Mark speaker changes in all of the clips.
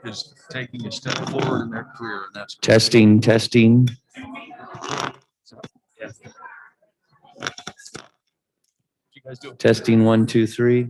Speaker 1: Is taking a step forward in their career, and that's
Speaker 2: Testing.
Speaker 1: you guys do.
Speaker 2: Testing 1, 2, 3.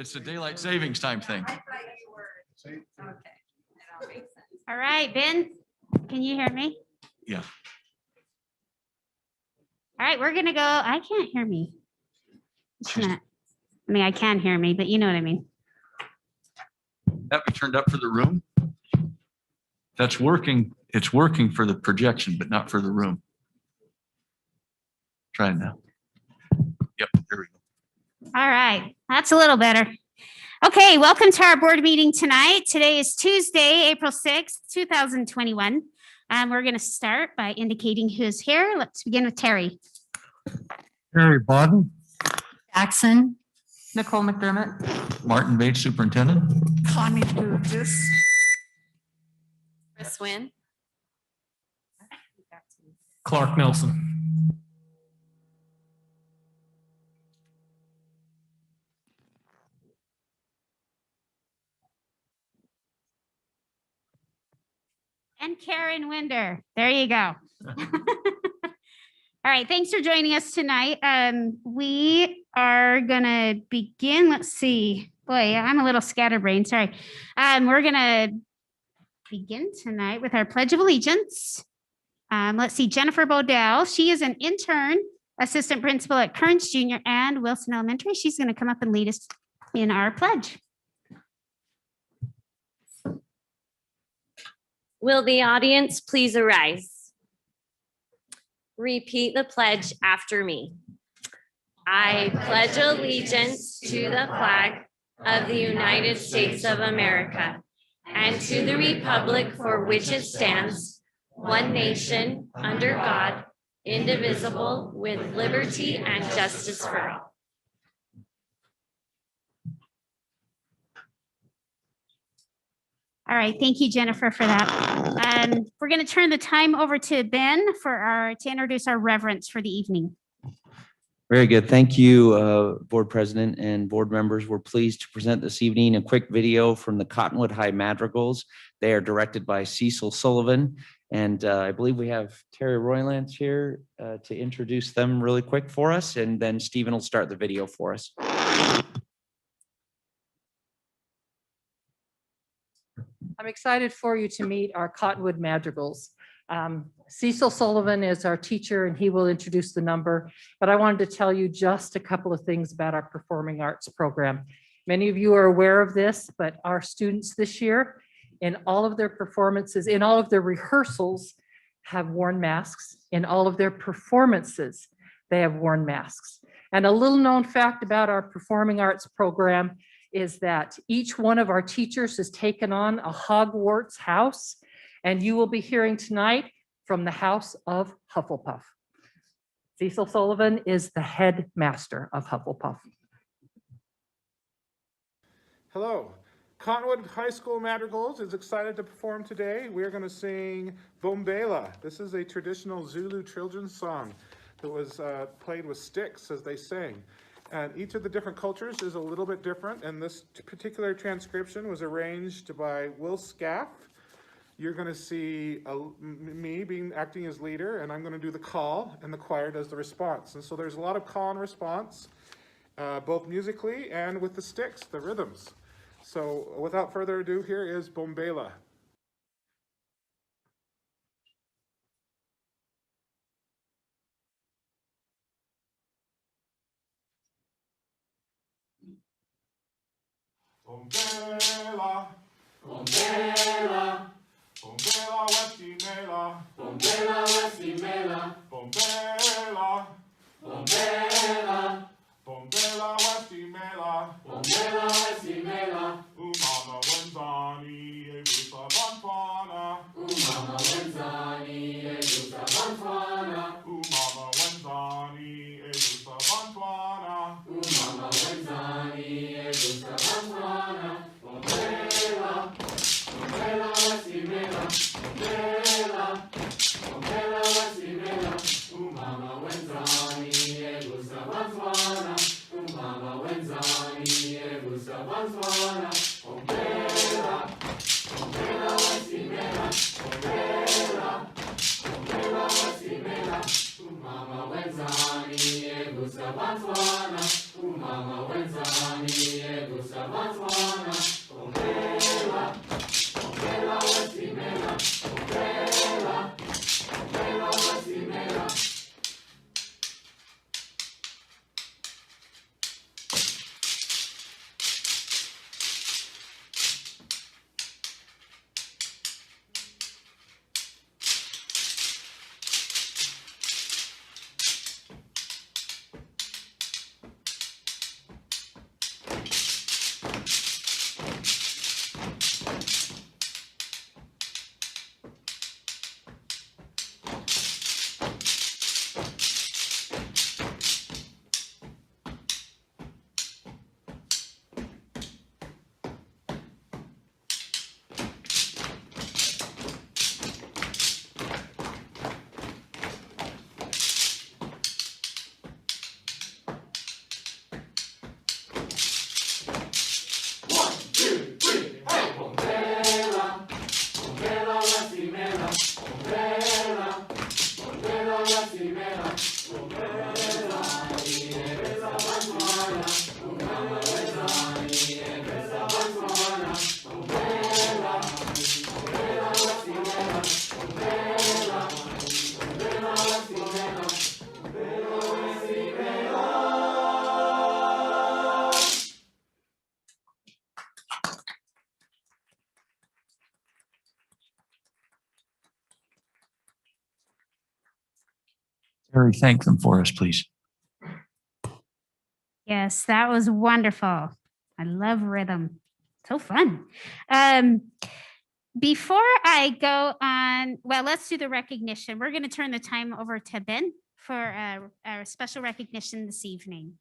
Speaker 1: It's a daylight savings time thing.
Speaker 2: All right, Ben, can you hear me?
Speaker 1: Yeah.
Speaker 2: All right, we're gonna go. I can't hear me. Just a minute. I mean, I can hear me, but you know what I mean.
Speaker 1: That be turned up for the room. That's working. It's working for the projection, but not for the room. Try it now. Yep, there we go.
Speaker 2: All right, that's a little better. Okay, welcome to our board meeting tonight. Today is Tuesday, April 6th, 2021. We're going to start by indicating who's here. Let's begin with Terry.
Speaker 3: Terry Bodden.
Speaker 4: Jackson. Nicole McDermott.
Speaker 1: Martin Bates, Superintendent.
Speaker 4: Connie Burgess. Chris Wynn.
Speaker 3: Clark Nelson.
Speaker 2: And Karen Winder. There you go. All right, thanks for joining us tonight. We are gonna begin, let's see. Boy, I'm a little scatterbrained, sorry. We're gonna begin tonight with our Pledge of Allegiance. Let's see, Jennifer Budeau, she is an intern assistant principal at Kearns Junior and Wilson Elementary. She's gonna come up and lead us in our pledge.
Speaker 5: Will the audience please arise? Repeat the pledge after me. I pledge allegiance to the flag of the United States of America and to the republic for which it stands, one nation, under God, indivisible, with liberty and justice for all.
Speaker 2: All right, thank you, Jennifer, for that. We're going to turn the time over to Ben to introduce our reverence for the evening.
Speaker 6: Very good. Thank you, Board President and board members. We're pleased to present this evening a quick video from the Cottonwood High Madrigals. They are directed by Cecil Sullivan. And I believe we have Terry Roylands here to introduce them really quick for us. And then Stephen will start the video for us.
Speaker 4: I'm excited for you to meet our Cottonwood Madrigals. Cecil Sullivan is our teacher and he will introduce the number, but I wanted to tell you just a couple of things about our performing arts program. Many of you are aware of this, but our students this year, in all of their performances, in all of their rehearsals, have worn masks. In all of their performances, they have worn masks. And a little known fact about our performing arts program is that each one of our teachers has taken on a Hogwarts house, and you will be hearing tonight from the House of Hufflepuff. Cecil Sullivan is the headmaster of Hufflepuff.
Speaker 7: Hello, Cottonwood High School Madrigals is excited to perform today. We are going to sing Bombela. This is a traditional Zulu children's song that was played with sticks as they sang. And each of the different cultures is a little bit different, and this particular transcription was arranged by Will Scaff. You're going to see me acting as leader, and I'm going to do the call, and the choir does the response. And so there's a lot of call and response, both musically and with the sticks, the rhythms. So without further ado, here is Bombela. Bombela, Bombela, Bombela, Westimela, Bombela, Westimela, Bombela, Bombela, Bombela, Westimela, Bombela, Westimela, Umama Wenzani, Ebusa Banfana, Umama Wenzani, Ebusa Banfana, Umama Wenzani, Ebusa Banfana, Umama Wenzani, Ebusa Banfana, Bombela, Bombela, Westimela, Bombela, Bombela, Westimela, Umama Wenzani, Ebusa Banfana, Umama Wenzani, Ebusa Banfana, Bombela, Bombela, Westimela, Bombela, Bombela, Westimela, Umama Wenzani, Ebusa Banfana, Umama Wenzani, Ebusa
Speaker 1: Terry, thank them for us, please.
Speaker 2: Yes, that was wonderful. I love rhythm. So fun. Before I go on, well, let's do the recognition. We're going to turn the time over to Ben for our special recognition this evening.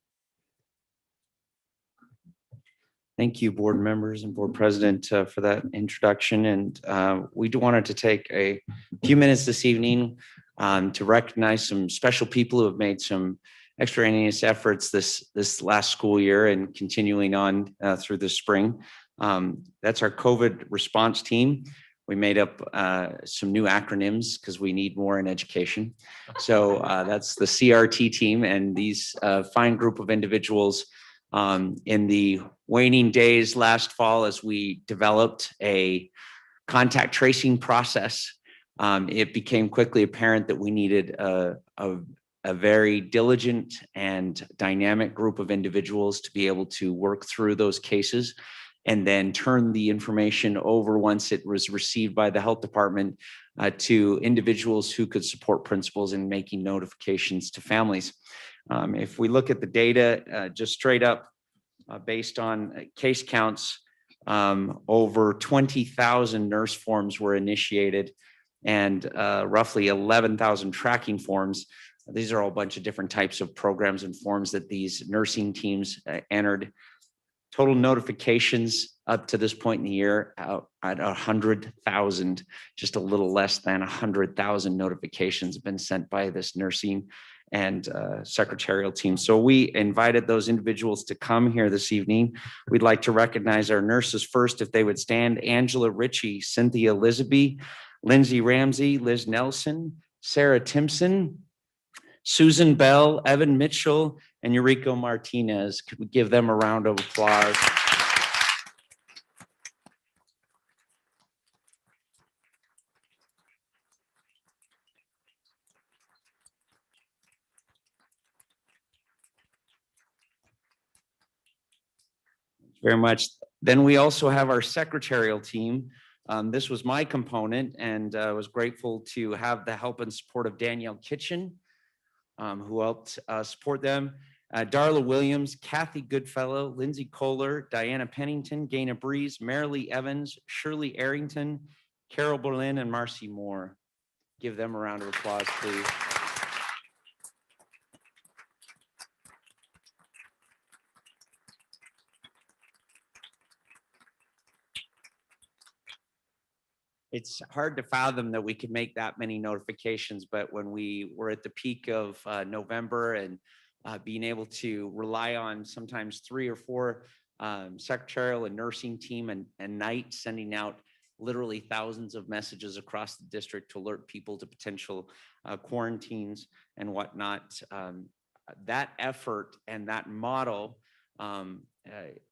Speaker 6: Thank you, board members and board president, for that introduction. And we wanted to take a few minutes this evening to recognize some special people who have made some extraneous efforts this last school year and continuing on through the spring. That's our COVID response team. We made up some new acronyms because we need more in education. So that's the CRT team, and these fine group of individuals in the waning days last fall, as we developed a contact tracing process, it became quickly apparent that we needed a very diligent and dynamic group of individuals to be able to work through those cases and then turn the information over once it was received by the health department to individuals who could support principals in making notifications to families. If we look at the data just straight up based on case counts, over 20,000 nurse forms were initiated and roughly 11,000 tracking forms. These are all a bunch of different types of programs and forms that these nursing teams entered. Total notifications up to this point in the year out at 100,000, just a little less than 100,000 notifications have been sent by this nursing and secretarial team. So we invited those individuals to come here this evening. We'd like to recognize our nurses first, if they would stand: Angela Ritchie, Cynthia Lisby, Lindsey Ramsey, Liz Nelson, Sarah Timpson, Susan Bell, Evan Mitchell, and Eureka Martinez. Could we give them a round of applause? Very much. Then we also have our secretarial team. This was my component, and I was grateful to have the help and support of Danielle Kitchen, who helped support them. Darla Williams, Kathy Goodfellow, Lindsay Kohler, Diana Pennington, Gaina Breeze, Marilee Evans, Shirley Arrington, Carol Berlin, and Marcy Moore. Give them a round of applause, please. It's hard to fathom that we could make that many notifications, but when we were at the peak of November and being able to rely on sometimes 3 or 4 secretarial and nursing team and night sending out literally thousands of messages across the district to alert people to potential quarantines and whatnot. That effort and that model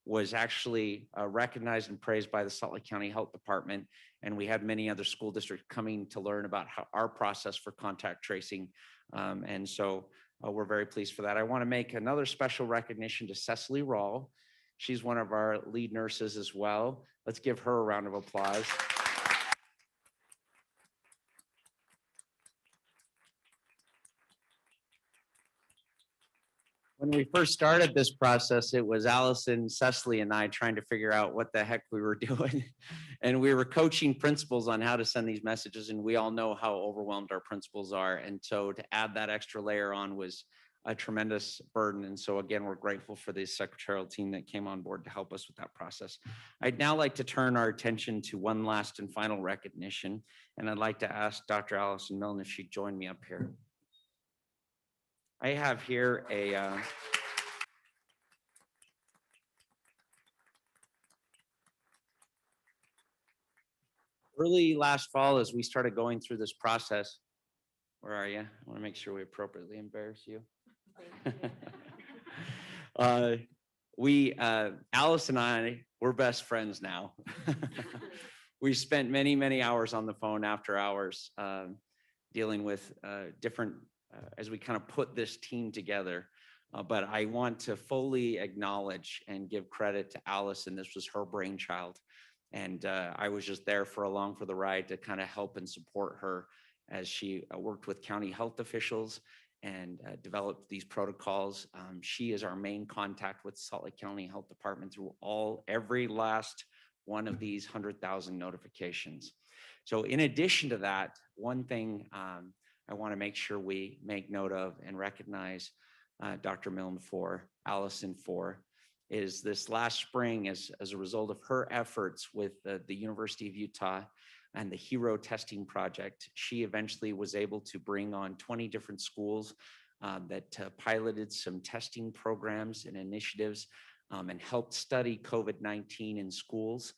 Speaker 6: was actually recognized and praised by the Salt Lake County Health Department. And we had many other school districts coming to learn about how our process for contact tracing. And so we're very pleased for that. I want to make another special recognition to Cecily Rawl. She's one of our lead nurses as well. Let's give her a round of applause. When we first started this process, it was Allison, Cecily, and I trying to figure out what the heck we were doing. And we were coaching principals on how to send these messages, and we all know how overwhelmed our principals are. And so to add that extra layer on was a tremendous burden. And so again, we're grateful for the secretarial team that came on board to help us with that process. I'd now like to turn our attention to one last and final recognition. And I'd like to ask Dr. Allison Milne if she'd join me up here. I have here a early last fall, as we started going through this process. Where are you? I want to make sure we appropriately embarrass you. Alice and I, we're best friends now. We spent many, many hours on the phone after hours dealing with different as we kind of put this team together. But I want to fully acknowledge and give credit to Allison. This was her brainchild. And I was just there along for the ride to kind of help and support her as she worked with county health officials and developed these protocols. She is our main contact with Salt Lake County Health Department through every last one of these 100,000 notifications. So in addition to that, one thing I want to make sure we make note of and recognize Dr. Milne for, Allison for, is this last spring as a result of her efforts with the University of Utah and the HERO testing project, she eventually was able to bring on 20 different schools that piloted some testing programs and initiatives and helped study COVID-19 in schools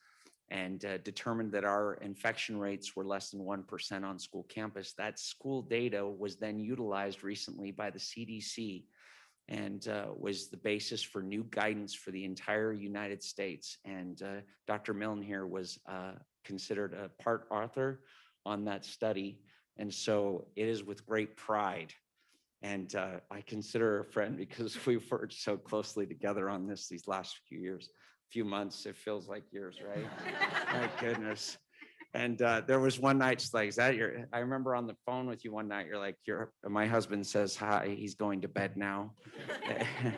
Speaker 6: and determined that our infection rates were less than 1% on school campus. That school data was then utilized recently by the CDC and was the basis for new guidance for the entire United States. And Dr. Milne here was considered a part author on that study. And so it is with great pride. And I consider her a friend because we've worked so closely together on this these last few months. It feels like years, right? My goodness. And there was one night, she's like, is that your, I remember on the phone with you one night, you're like, my husband says, hi, he's going to bed now.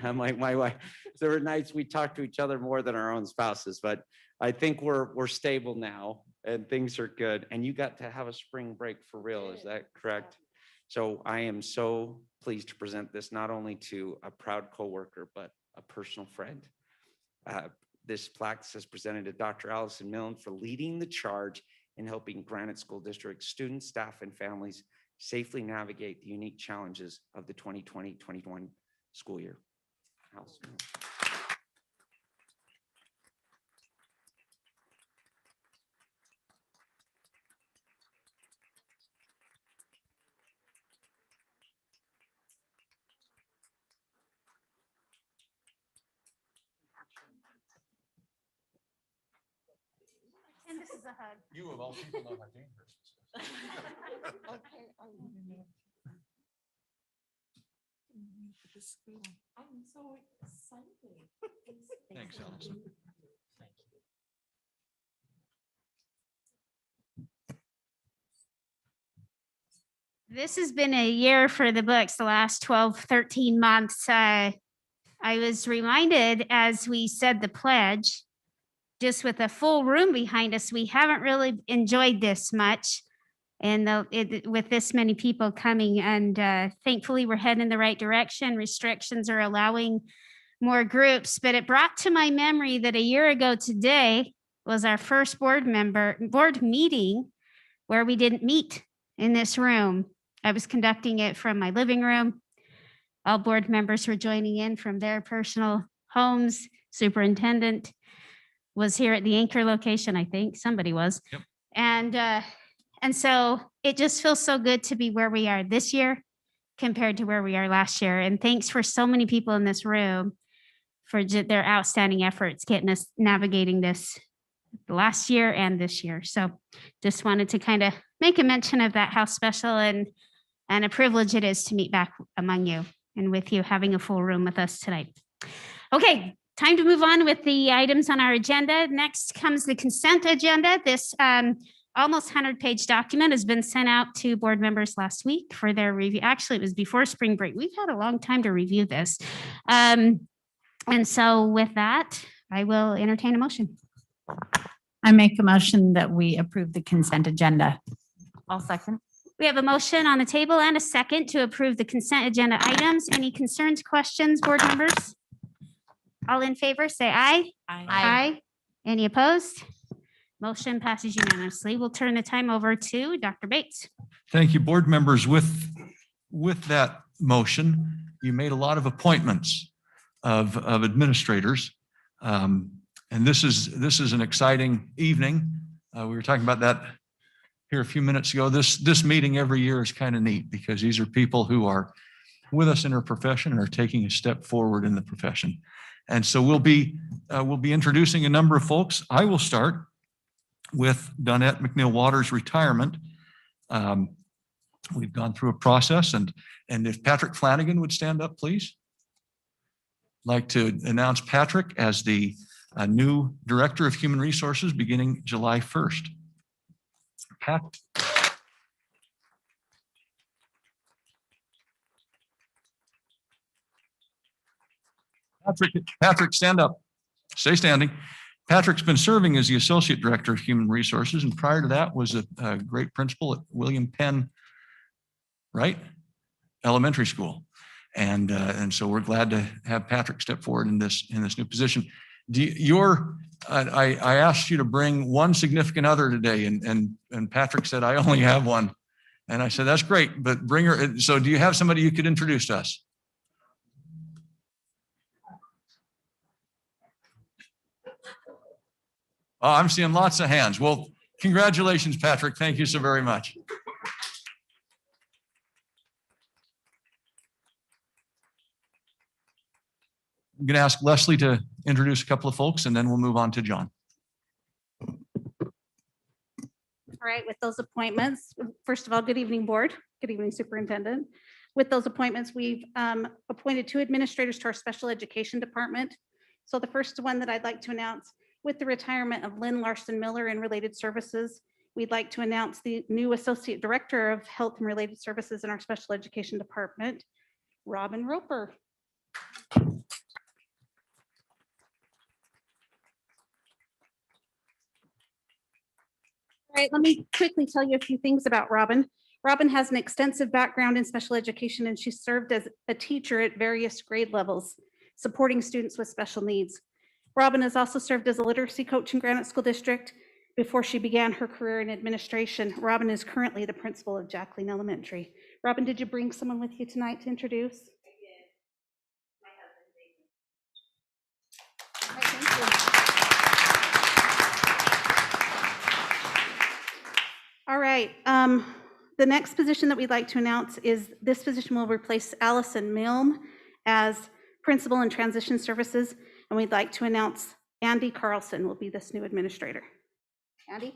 Speaker 6: I'm like, my wife. There were nights we talked to each other more than our own spouses, but I think we're stable now and things are good. And you got to have a spring break for real, is that correct? So I am so pleased to present this not only to a proud coworker, but a personal friend. This plaque is presented to Dr. Allison Milne for leading the charge in helping Granite School District students, staff, and families safely navigate the unique challenges of the 2020-21 school year. Allison Milne.
Speaker 2: And this is a hug.
Speaker 1: You of all people know how dangerous this is.
Speaker 8: I'm so excited.
Speaker 1: Thanks, Allison.
Speaker 2: This has been a year for the books, the last 12, 13 months. I was reminded as we said the pledge, just with a full room behind us, we haven't really enjoyed this much. And with this many people coming, and thankfully we're heading in the right direction. Restrictions are allowing more groups, but it brought to my memory that a year ago today was our first board meeting where we didn't meet in this room. I was conducting it from my living room. All board members were joining in from their personal homes. Superintendent was here at the anchor location, I think somebody was.
Speaker 1: Yep.
Speaker 2: And so it just feels so good to be where we are this year compared to where we are last year. And thanks for so many people in this room for their outstanding efforts getting us navigating this last year and this year. So just wanted to kind of make a mention of that, how special and a privilege it is to meet back among you and with you, having a full room with us tonight. Okay, time to move on with the items on our agenda. Next comes the consent agenda. This almost 100-page document has been sent out to board members last week for their review. Actually, it was before spring break. We've had a long time to review this. And so with that, I will entertain a motion.
Speaker 8: I make a motion that we approve the consent agenda. I'll second.
Speaker 2: We have a motion on the table and a second to approve the consent agenda items. Any concerns, questions, board members? All in favor, say aye. Aye. Any opposed? Motion passes unanimously. We'll turn the time over to Dr. Bates.
Speaker 1: Thank you, board members. With that motion, you made a lot of appointments of administrators. And this is an exciting evening. We were talking about that here a few minutes ago. This meeting every year is kind of neat because these are people who are with us in our profession and are taking a step forward in the profession. And so we'll be introducing a number of folks. I will start with Donette McNeil Waters' retirement. We've gone through a process, and if Patrick Flanagan would stand up, please. I'd like to announce Patrick as the new Director of Human Resources beginning July 1st. Pat. Patrick, stand up. Stay standing. Patrick's been serving as the Associate Director of Human Resources, and prior to that was a great principal at William Penn, right? Elementary school. And so we're glad to have Patrick step forward in this new position. I asked you to bring one significant other today, and Patrick said, I only have one. And I said, that's great, but bring her. So do you have somebody you could introduce to us? Oh, I'm seeing lots of hands. Well, congratulations, Patrick. Thank you so very much. I'm going to ask Leslie to introduce a couple of folks, and then we'll move on to John.
Speaker 2: All right, with those appointments, first of all, good evening, board. Good evening, superintendent. With those appointments, we've appointed 2 administrators to our special education department. So the first one that I'd like to announce, with the retirement of Lynn Larson Miller and related services, we'd like to announce the new Associate Director of Health and Related Services in our special education department, Robin Roper. All right, let me quickly tell you a few things about Robin. Robin has an extensive background in special education, and she served as a teacher at various grade levels, supporting students with special needs. Robin has also served as a literacy coach in Granite School District before she began her career in administration. Robin is currently the principal of Jacqueline Elementary. Robin, did you bring someone with you tonight to introduce? I did. My husband, Nathan. All right, thank you. All right, the next position that we'd like to announce is this position will replace Allison Milne as Principal in Transition Services, and we'd like to announce Andy Carlson will be this new administrator. Andy?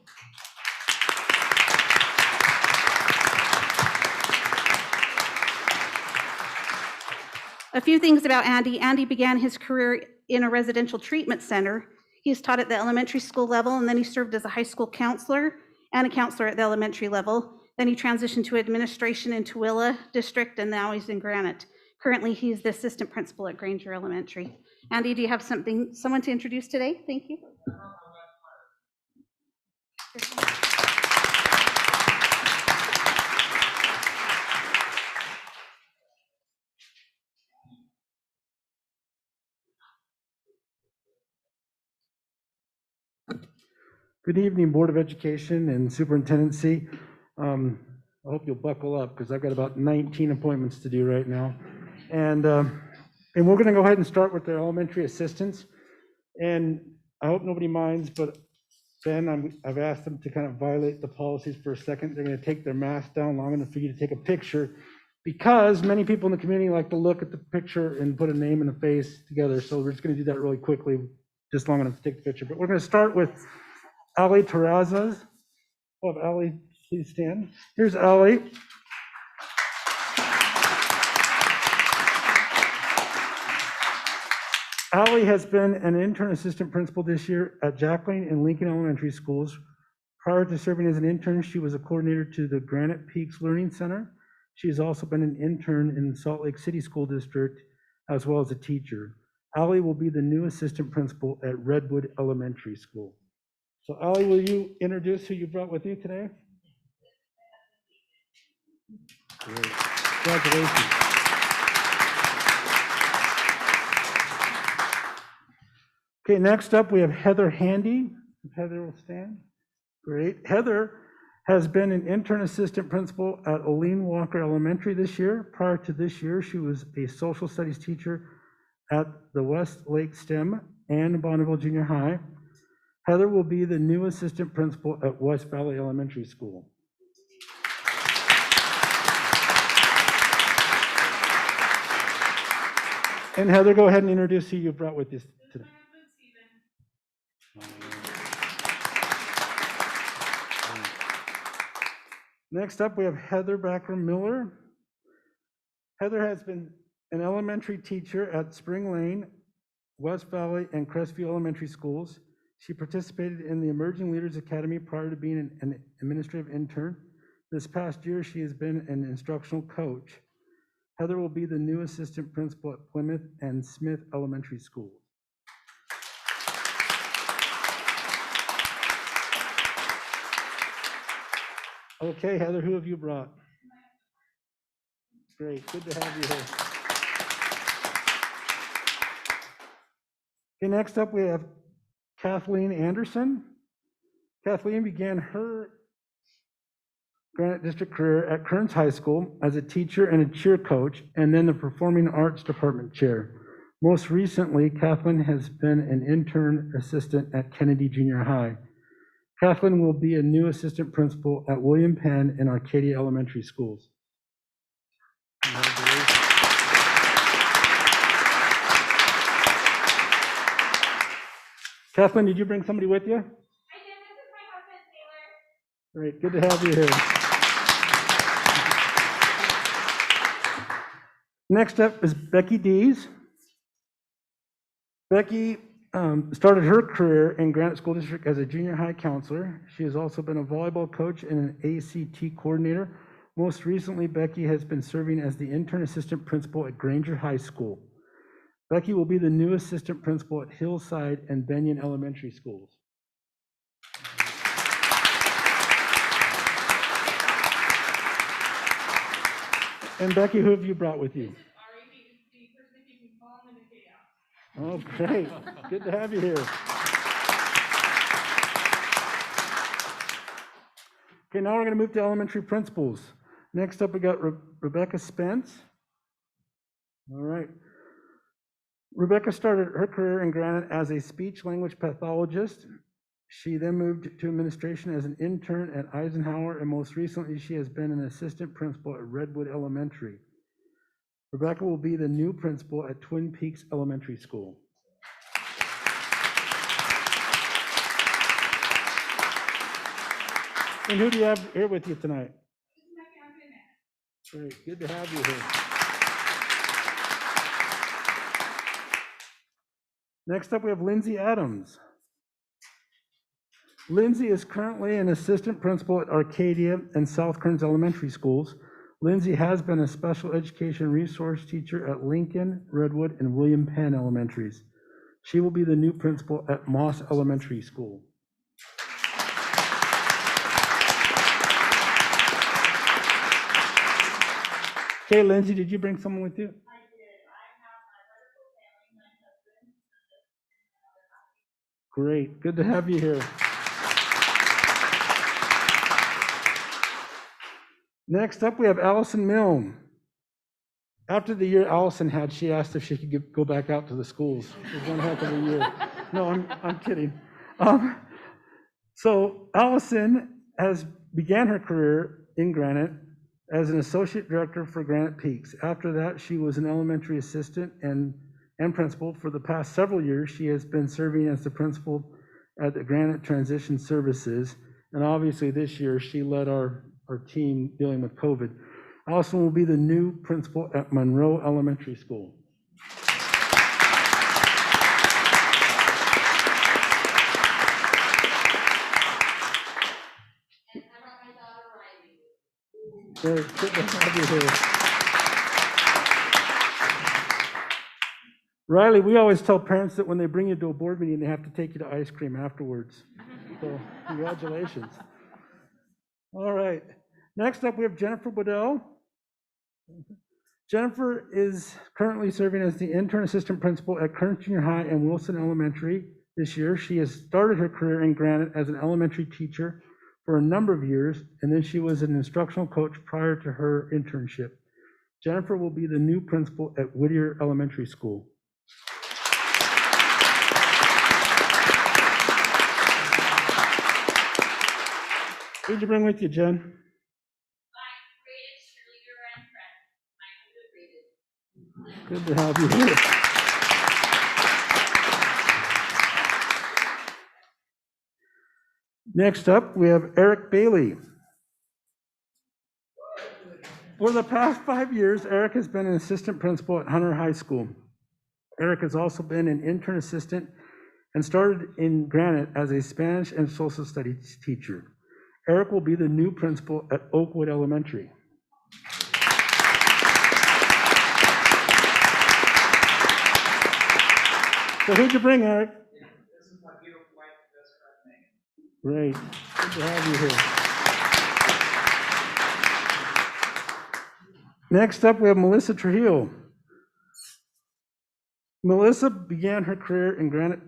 Speaker 2: A few things about Andy. Andy began his career in a residential treatment center. He's taught at the elementary school level, and then he served as a high school counselor and a counselor at the elementary level. Then he transitioned to administration in Tooele District, and now he's in Granite. Currently, he's the assistant principal at Granger Elementary. Andy, do you have someone to introduce today? Thank you.
Speaker 9: Good evening, Board of Education and Superintendency. I hope you'll buckle up because I've got about 19 appointments to do right now. And we're going to go ahead and start with the elementary assistants. And I hope nobody minds, but Ben, I've asked them to kind of violate the policies for a second. They're going to take their mask down long enough for you to take a picture, because many people in the community like to look at the picture and put a name and a face together. So we're just going to do that really quickly, just long enough to take the picture. But we're going to start with Ali Terrazas. Oh, Ali, please stand. Here's Ali. Ali has been an intern assistant principal this year at Jacqueline and Lincoln Elementary Schools. Prior to serving as an intern, she was a coordinator to the Granite Peaks Learning Center. She has also been an intern in Salt Lake City School District, as well as a teacher. Ali will be the new assistant principal at Redwood Elementary School. So Ali, will you introduce who you brought with you today? Great. Congratulations. Okay, next up we have Heather Handy. Heather will stand. Great. Heather has been an intern assistant principal at Olene Walker Elementary this year. Prior to this year, she was a social studies teacher at the West Lake STEM and Bonneville Junior High. Heather will be the new assistant principal at West Valley Elementary School. And Heather, go ahead and introduce who you brought with you today. Next up, we have Heather Backroom Miller. Heather has been an elementary teacher at Spring Lane, West Valley, and Crestview Elementary Schools. She participated in the Emerging Leaders Academy prior to being an administrative intern. This past year, she has been an instructional coach. Heather will be the new assistant principal at Plymouth and Smith Elementary School. Okay, Heather, who have you brought? Great, good to have you here. Okay, next up we have Kathleen Anderson. Kathleen began her Granite District career at Kearns High School as a teacher and a cheer coach, and then the Performing Arts Department chair. Most recently, Kathleen has been an intern assistant at Kennedy Junior High. Kathleen will be a new assistant principal at William Penn and Arcadia Elementary Schools. Kathleen, did you bring somebody with you? I did. This is my husband, Taylor. Great, good to have you here. Next up is Becky Dees. Becky started her career in Granite School District as a junior high counselor. She has also been a volleyball coach and an ACT coordinator. Most recently, Becky has been serving as the intern assistant principal at Granger High School. Becky will be the new assistant principal at Hillside and Benyon Elementary Schools. And Becky, who have you brought with you? Oh, great. Good to have you here. Okay, now we're going to move to elementary principals. Next up, we got Rebecca Spence. All right. Rebecca started her career in Granite as a speech-language pathologist. She then moved to administration as an intern at Eisenhower, and most recently, she has been an assistant principal at Redwood Elementary. Rebecca will be the new principal at Twin Peaks Elementary School. And who do you have here with you tonight? Great, good to have you here. Next up, we have Lindsey Adams. Lindsey is currently an assistant principal at Arcadia and South Kearns Elementary Schools. Lindsey has been a special education resource teacher at Lincoln, Redwood, and William Penn Elementaries. She will be the new principal at Moss Elementary School. Okay, Lindsey, did you bring someone with you? I did. I have my wonderful family, my husband, and great, good to have you here. Next up, we have Allison Milne. After the year Allison had, she asked if she could go back out to the schools. It was one heck of a year. No, I'm kidding. So Allison began her career in Granite as an associate director for Granite Peaks. After that, she was an elementary assistant and principal. For the past several years, she has been serving as the principal at the Granite Transition Services. And obviously this year, she led our team dealing with COVID. Allison will be the new principal at Monroe Elementary School. And I brought my daughter Riley. Good to have you here. Riley, we always tell parents that when they bring you to a board meeting, they have to take you to ice cream afterwards. So congratulations. All right. Next up, we have Jennifer Budeau. Jennifer is currently serving as the intern assistant principal at Kearns Junior High and Wilson Elementary this year. She has started her career in Granite as an elementary teacher for a number of years, and then she was an instructional coach prior to her internship. Jennifer will be the new principal at Whittier Elementary School. Who did you bring with you, Jen? Good to have you here. Next up, we have Eric Bailey. For the past 5 years, Eric has been an assistant principal at Hunter High School. Eric has also been an intern assistant and started in Granite as a Spanish and social studies teacher. Eric will be the new principal at Oakwood Elementary. So who'd you bring, Eric? This is my beautiful wife, Great. Good to have you here. Next up, we have Melissa Trujillo. Melissa began her career in Granite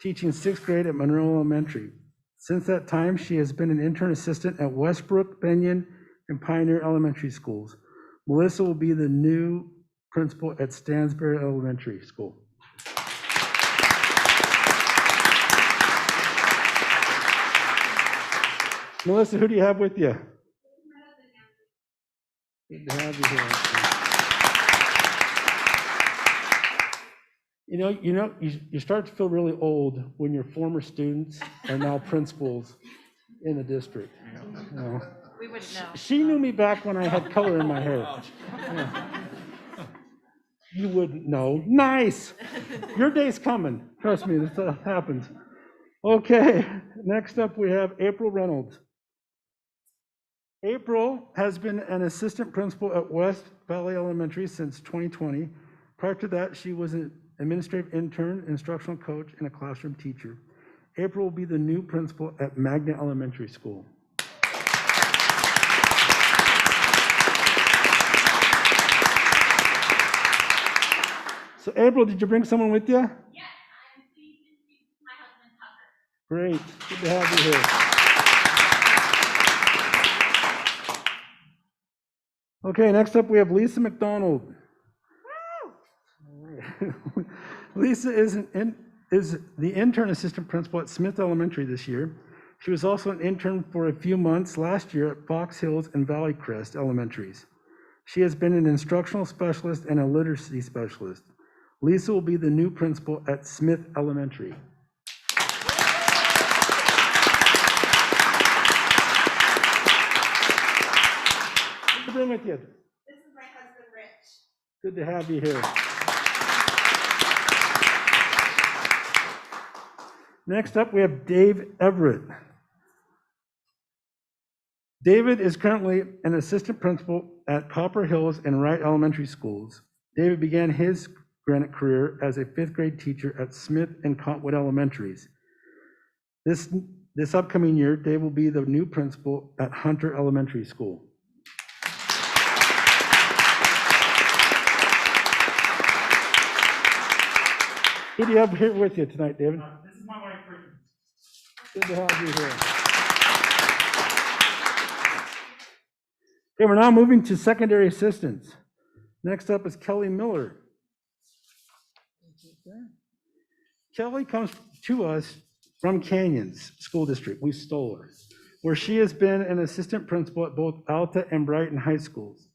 Speaker 9: teaching 6th grade at Monroe Elementary. Since that time, she has been an intern assistant at Westbrook, Benyon, and Pioneer Elementary Schools. Melissa will be the new principal at Stansbury Elementary School. Melissa, who do you have with you? Good to have you here. You start to feel really old when your former students are now principals in the district.
Speaker 4: We wouldn't know.
Speaker 9: She knew me back when I had color in my hair. Yeah. You wouldn't know. Nice. Your day's coming. Trust me, this happens. Okay, next up we have April Reynolds. April has been an assistant principal at West Valley Elementary since 2020. Prior to that, she was an administrative intern, instructional coach, and a classroom teacher. April will be the new principal at Magna Elementary School. So April, did you bring someone with you?
Speaker 5: Yes, I'm pleased to introduce my husband, Tucker.
Speaker 9: Great, good to have you here. Okay, next up we have Lisa McDonald. Lisa is the intern assistant principal at Smith Elementary this year. She was also an intern for a few months last year at Fox Hills and Valley Crest Elementaries. She has been an instructional specialist and a literacy specialist. Lisa will be the new principal at Smith Elementary. What do you bring with you?
Speaker 5: This is my husband, Rich.
Speaker 9: Good to have you here. Next up, we have Dave Everett. David is currently an assistant principal at Copper Hills and Wright Elementary Schools. David began his Granite career as a 5th grade teacher at Smith and Cottonwood Elementaries. This upcoming year, Dave will be the new principal at Hunter Elementary School. Who do you have here with you tonight, David?
Speaker 3: This is my wife, Brittany.
Speaker 9: Good to have you here. Okay, we're now moving to secondary assistants. Next up is Kelly Miller. Kelly comes to us from Canyons School District. We stole her, where she has been an assistant principal at both Alta and Brighton High Schools.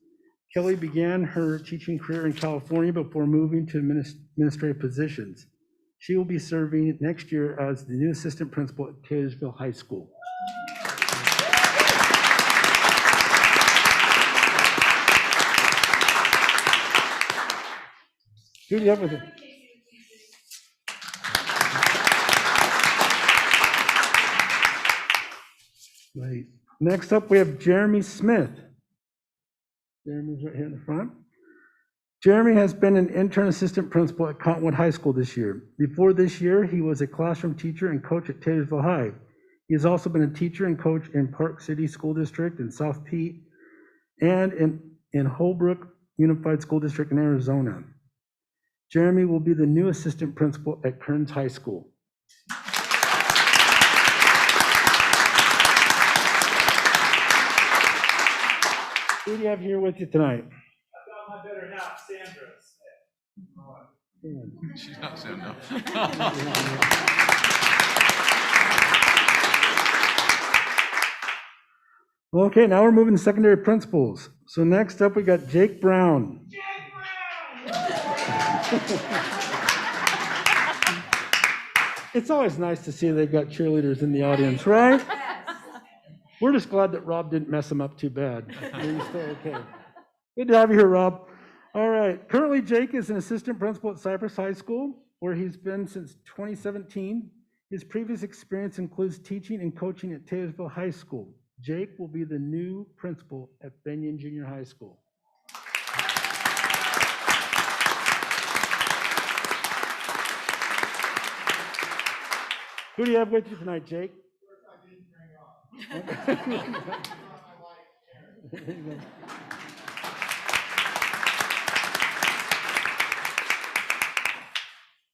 Speaker 9: Kelly began her teaching career in California before moving to administrative positions. She will be serving next year as the new assistant principal at Taylorsville High School. Who do you have with it? Right. Next up, we have Jeremy Smith. Jeremy's right here in the front. Jeremy has been an intern assistant principal at Cottonwood High School this year. Before this year, he was a classroom teacher and coach at Taylorsville High. He has also been a teacher and coach in Park City School District in South Pete and in Holbrook Unified School District in Arizona. Jeremy will be the new assistant principal at Kearns High School. Who do you have here with you tonight?
Speaker 3: I've got my better half, Sandra.
Speaker 1: She's not saying no.
Speaker 9: Okay, now we're moving to secondary principals. So next up, we got Jake Brown. It's always nice to see they've got cheerleaders in the audience, right? We're just glad that Rob didn't mess them up too bad. He's still okay. Good to have you here, Rob. All right. Currently, Jake is an assistant principal at Cypress High School, where he's been since 2017. His previous experience includes teaching and coaching at Taylorsville High School. Jake will be the new principal at Benyon Junior High School. Who do you have with you tonight, Jake?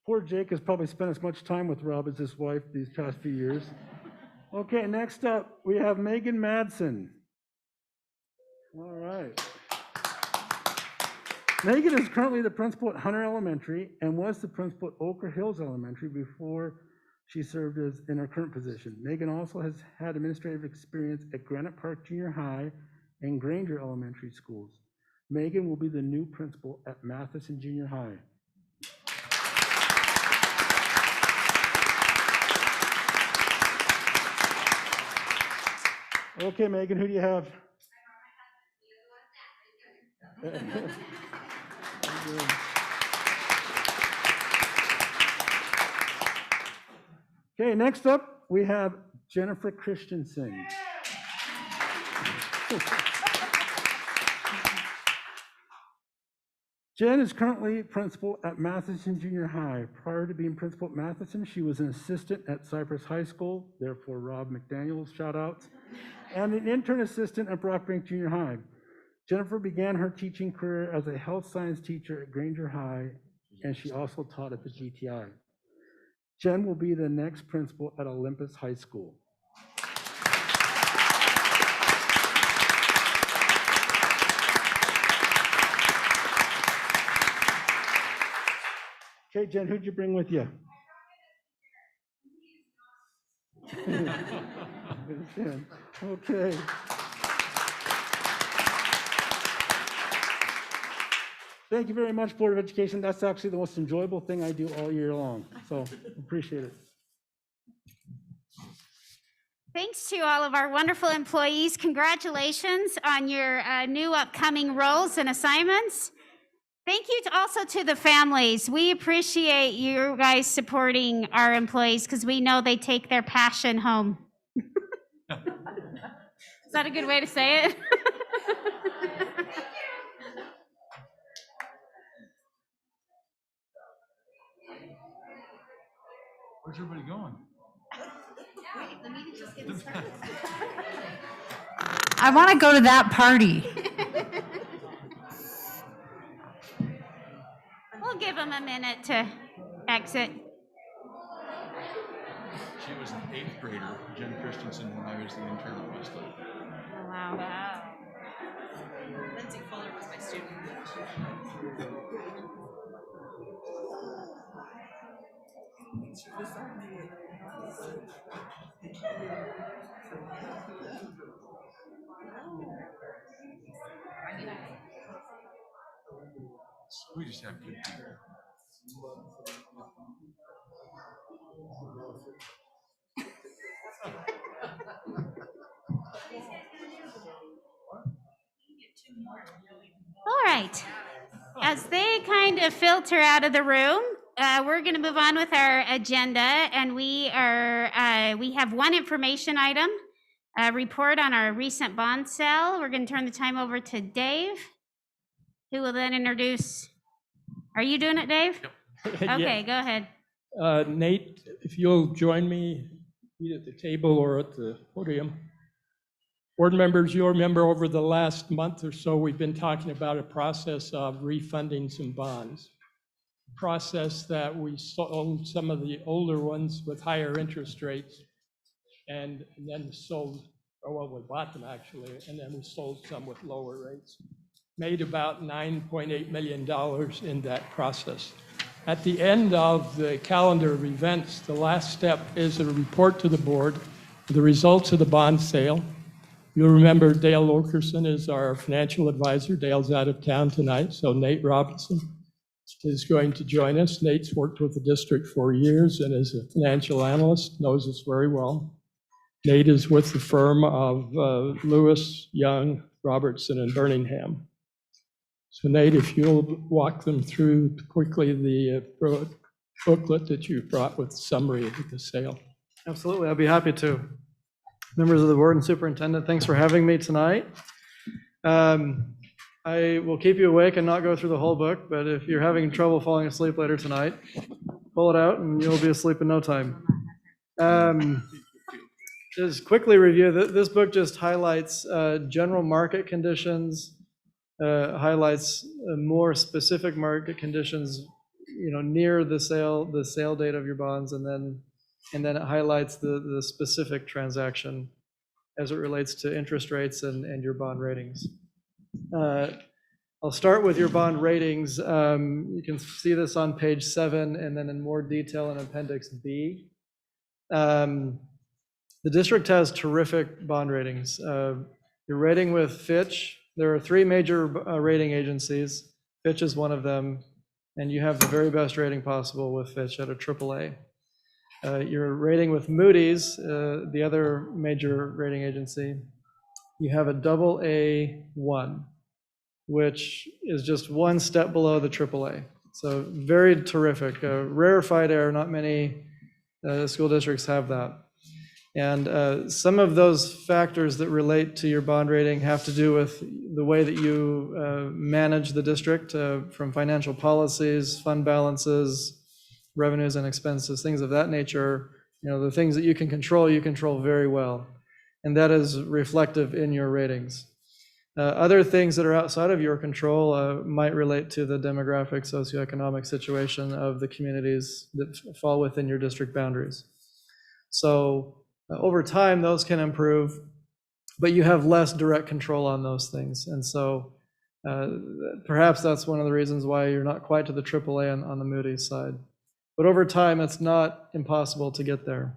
Speaker 9: Poor Jake has probably spent as much time with Rob as his wife these past few years. Okay, next up, we have Megan Madsen. All right. Megan is currently the principal at Hunter Elementary and was the principal at Ochre Hills Elementary before she served as in her current position. Megan also has had administrative experience at Granite Park Junior High and Granger Elementary Schools. Megan will be the new principal at Matheson Junior High. Okay, Megan, who do you have? Okay, next up, we have Jennifer Christensen. Jen is currently principal at Matheson Junior High. Prior to being principal at Matheson, she was an assistant at Cypress High School, therefore Rob McDaniel's shout outs, and an intern assistant at Brockbank Junior High. Jennifer began her teaching career as a health science teacher at Granger High, and she also taught at the GTI. Jen will be the next principal at Olympus High School. Okay, Jen, who'd you bring with you? Okay. Thank you very much, Board of Education. That's actually the most enjoyable thing I do all year long, so appreciate it.
Speaker 2: Thanks to all of our wonderful employees. Congratulations on your new upcoming roles and assignments. Thank you also to the families. We appreciate you guys supporting our employees because we know they take their passion home. Is that a good way to say it?
Speaker 1: Where's everybody going?
Speaker 8: I want to go to that party.
Speaker 2: We'll give them a minute to exit.
Speaker 1: She was an 8th grader, Jen Christensen, when I was the intern at Westlake.
Speaker 2: Oh, wow.
Speaker 10: Lindsey Fuller was my student.
Speaker 1: We just have good people.
Speaker 2: All right. As they kind of filter out of the room, we're going to move on with our agenda, and we have one information item, a report on our recent bond sale. We're going to turn the time over to Dave, who will then introduce. Are you doing it, Dave?
Speaker 1: Yep.
Speaker 2: Okay, go ahead.
Speaker 11: Nate, if you'll join me either at the table or at the podium. Board members, you'll remember over the last month or so, we've been talking about a process of refunding some bonds. Process that we sold some of the older ones with higher interest rates and then sold, or well, we bought them actually, and then we sold some with lower rates. Made about $9.8 million in that process. At the end of the calendar of events, the last step is a report to the board, the results of the bond sale. You'll remember Dale Wilkerson is our financial advisor. Dale's out of town tonight, so Nate Robinson is going to join us. Nate's worked with the district for years and is a financial analyst, knows us very well. Nate is with the firm of Lewis, Young, Robertson, and Birmingham. So Nate, if you'll walk them through quickly the booklet that you brought with the summary of the sale.
Speaker 12: Absolutely, I'd be happy to. Members of the board and superintendent, thanks for having me tonight. I will keep you awake and not go through the whole book, but if you're having trouble falling asleep later tonight, pull it out and you'll be asleep in no time. Just quickly review, this book just highlights general market conditions, highlights more specific market conditions, near the sale date of your bonds, and then it highlights the specific transaction as it relates to interest rates and your bond ratings. I'll start with your bond ratings. You can see this on page 7, and then in more detail in Appendix B. The district has terrific bond ratings. Your rating with Fitch, there are 3 major rating agencies. Fitch is one of them, and you have the very best rating possible with Fitch at a AAA. Your rating with Moody's, the other major rating agency, you have a AA1, which is just one step below the AAA. So very terrific, rarefied air. Not many school districts have that. And some of those factors that relate to your bond rating have to do with the way that you manage the district, from financial policies, fund balances, revenues and expenses, things of that nature. The things that you control very well. And that is reflective in your ratings. Other things that are outside of your control might relate to the demographic, socioeconomic situation of the communities that fall within your district boundaries. So over time, those can improve, but you have less direct control on those things. And so perhaps that's one of the reasons why you're not quite to the AAA on the Moody's side. But over time, it's not impossible to get there.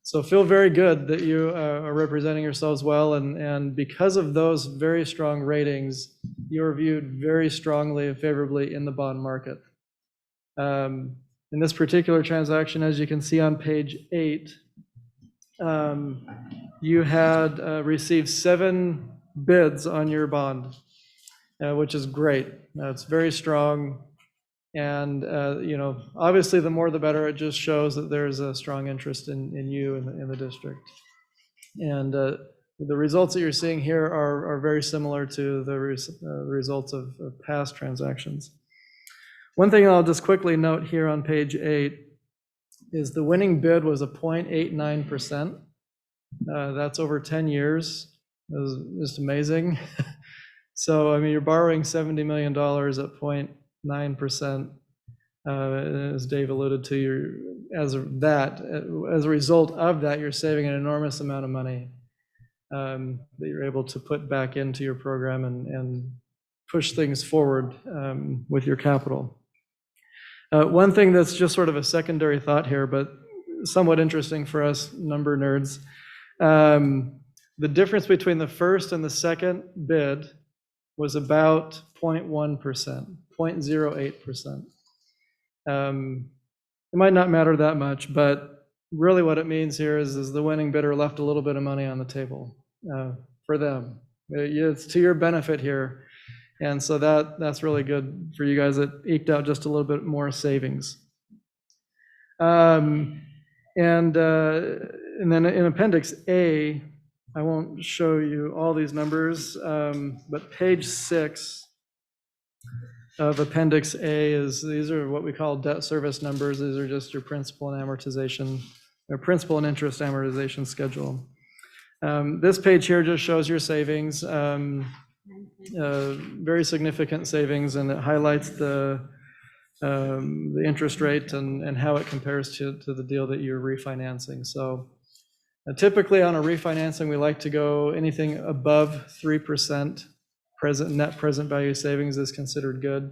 Speaker 12: So feel very good that you are representing yourselves well, and because of those very strong ratings, you're viewed very strongly and favorably in the bond market. In this particular transaction, as you can see on page 8, you had received 7 bids on your bond, which is great. It's very strong. And, obviously the more the better. It just shows that there's a strong interest in you in the district. And the results that you're seeing here are very similar to the results of past transactions. One thing I'll just quickly note here on page 8 is the winning bid was a 0.89%. That's over 10 years. It was just amazing. So, you're borrowing $70 million at 0.9%. As Dave alluded to, as a result of that, you're saving an enormous amount of money that you're able to put back into your program and push things forward with your capital. One thing that's just sort of a secondary thought here, but somewhat interesting for us number nerds, the difference between the first and the second bid was about 0.1%, 0.08%. It might not matter that much, but really what it means here is the winning bidder left a little bit of money on the table for them. It's to your benefit here. And so that's really good for you guys. It eked out just a little bit more savings. And then in Appendix A, I won't show you all these numbers, but page 6 of Appendix A these are what we call debt service numbers. These are just your principal and amortization, or principal and interest amortization schedule. This page here just shows your savings. Very significant savings, and it highlights the interest rate and how it compares to the deal that you're refinancing. So typically on a refinancing, we like to go anything above 3% net present value savings is considered good.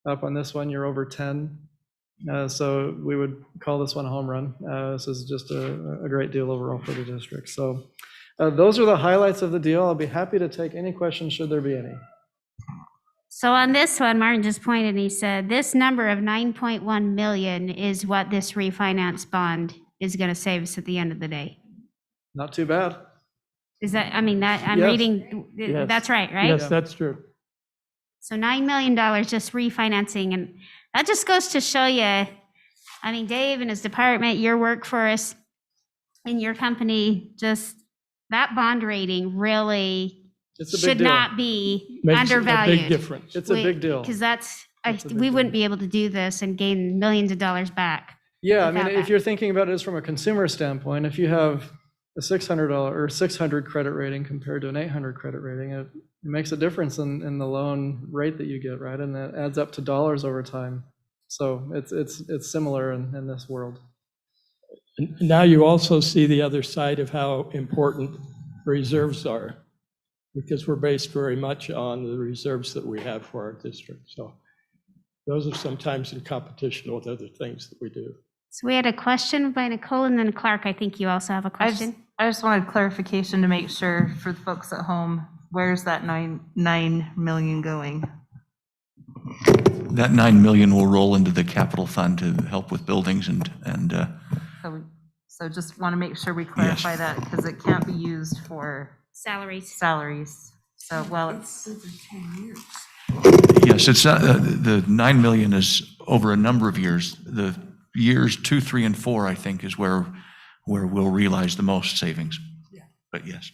Speaker 12: Up on this one, you're over 10. So we would call this one a home run. This is just a great deal overall for the district. So those are the highlights of the deal. I'll be happy to take any questions should there be any.
Speaker 2: So on this one, Martin just pointed and he said, this number of 9.1 million is what this refinance bond is going to save us at the end of the day.
Speaker 12: Not too bad.
Speaker 2: Is that, I'm
Speaker 12: Yes.
Speaker 2: reading,
Speaker 11: Yes.
Speaker 2: that's right?
Speaker 11: Yes, that's true.
Speaker 2: So $9 million just refinancing. And that just goes to show you, Dave and his department, your workforce in your company, just that bond rating really
Speaker 12: It's a big
Speaker 2: should
Speaker 12: deal.
Speaker 2: not be
Speaker 11: Makes
Speaker 2: undervalued.
Speaker 11: a big difference.
Speaker 12: It's a big deal.
Speaker 2: Because
Speaker 12: It's a big
Speaker 2: we
Speaker 12: deal.
Speaker 2: wouldn't be able to do this and gain millions of dollars back.
Speaker 12: Yeah, I mean,
Speaker 2: without
Speaker 12: if
Speaker 2: that.
Speaker 12: you're thinking about it as from a consumer standpoint, if you have a $600 or 600 credit rating compared to an 800 credit rating, it makes a difference in the loan rate that you get, right? And that adds up to dollars over time. So it's similar in this world.
Speaker 11: And now you also see the other side of how important reserves are, because we're based very much on the reserves that we have for our district. So those are sometimes in competition with other things that we do.
Speaker 2: So we had a question by Nicole, and then Clark, I think you also have a question.
Speaker 10: I just wanted clarification to make sure for the folks at home, where's that 9 million going?
Speaker 1: That 9 million will roll into the capital fund to help with buildings and
Speaker 10: So just want to make sure we clarify that, because it can't be used for
Speaker 2: Salaries.
Speaker 10: salaries. So, well, it's,
Speaker 1: yes, it's, the 9 million is over a number of years. The years 2, 3, and 4, I think, is where we'll realize the most savings. But yes.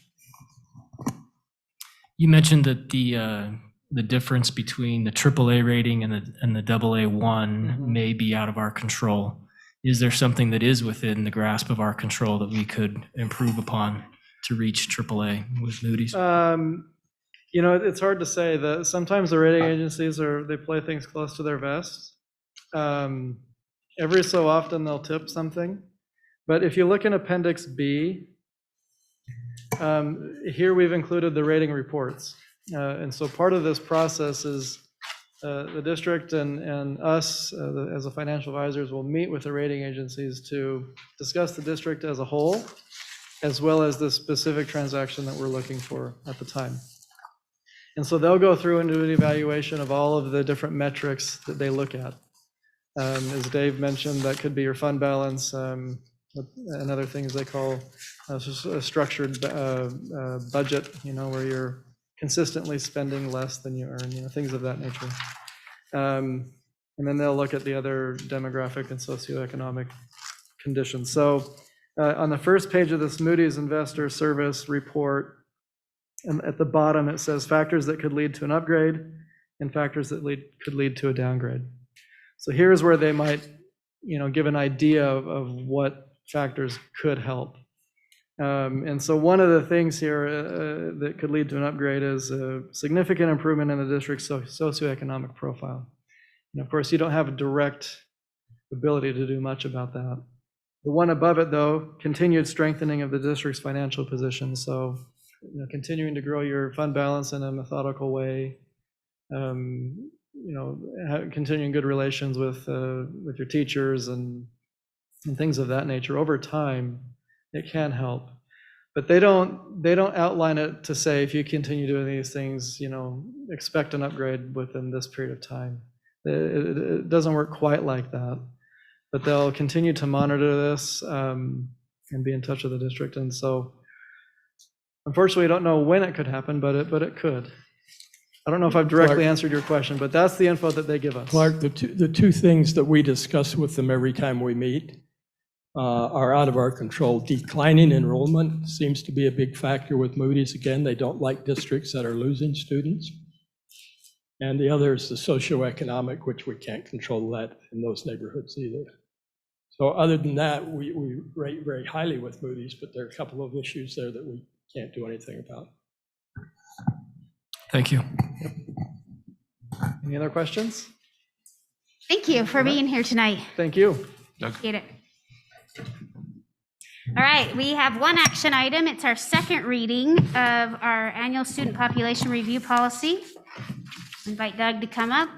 Speaker 13: You mentioned that the difference between the AAA rating and the AA1 may be out of our control. Is there something that is within the grasp of our control that we could improve upon to reach AAA with Moody's?
Speaker 12: You know, it's hard to say. That sometimes the rating agencies they play things close to their vest. Every so often they'll tip something. But if you look in Appendix B, here we've included the rating reports. And so part of this process is the district and us as the financial advisors will meet with the rating agencies to discuss the district as a whole, as well as the specific transaction that we're looking for at the time. And so they'll go through and do an evaluation of all of the different metrics that they look at. As Dave mentioned, that could be your fund balance, and other things they call a structured budget, where you're consistently spending less than you earn, things of that nature. And then they'll look at the other demographic and socioeconomic conditions. So on the first page of this Moody's Investor Service report, and at the bottom it says factors that could lead to an upgrade and factors that could lead to a downgrade. So here's where they might, give an idea of what factors could help. And so one of the things here that could lead to an upgrade is a significant improvement in the district's socioeconomic profile. And of course, you don't have a direct ability to do much about that. The one above it, though, continued strengthening of the district's financial position. So, continuing to grow your fund balance in a methodical way, continuing good relations with your teachers and things of that nature over time. It can help, but they don't outline it to say, if you continue doing these things, expect an upgrade within this period of time. It doesn't work quite like that, but they'll continue to monitor this and be in touch with the district. And so, unfortunately, I don't know when it could happen, but it could. I don't know if I've directly answered your question, but that's the info that they give us.
Speaker 11: Clark, the two things that we discuss with them every time we meet are out of our control. Declining enrollment seems to be a big factor with Moody's. Again, they don't like districts that are losing students. And the other is the socioeconomic, which we can't control that in those neighborhoods either. So other than that, we rate very highly with Moody's, but there are a couple of issues there that we can't do anything about.
Speaker 13: Thank you.
Speaker 12: Any other questions?
Speaker 2: Thank you for being here tonight.
Speaker 12: Thank you.
Speaker 2: Appreciate it. All right, we have one action item. It's our second reading of our annual student population review policy. Invite Doug to come up.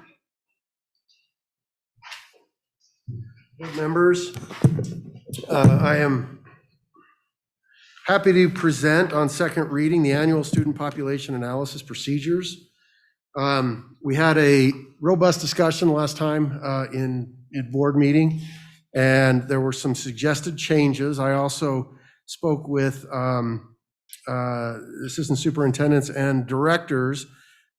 Speaker 14: Members, I am happy to present on second reading the annual student population analysis procedures. We had a robust discussion last time in board meeting, and there were some suggested changes. I also spoke with assistant superintendents and directors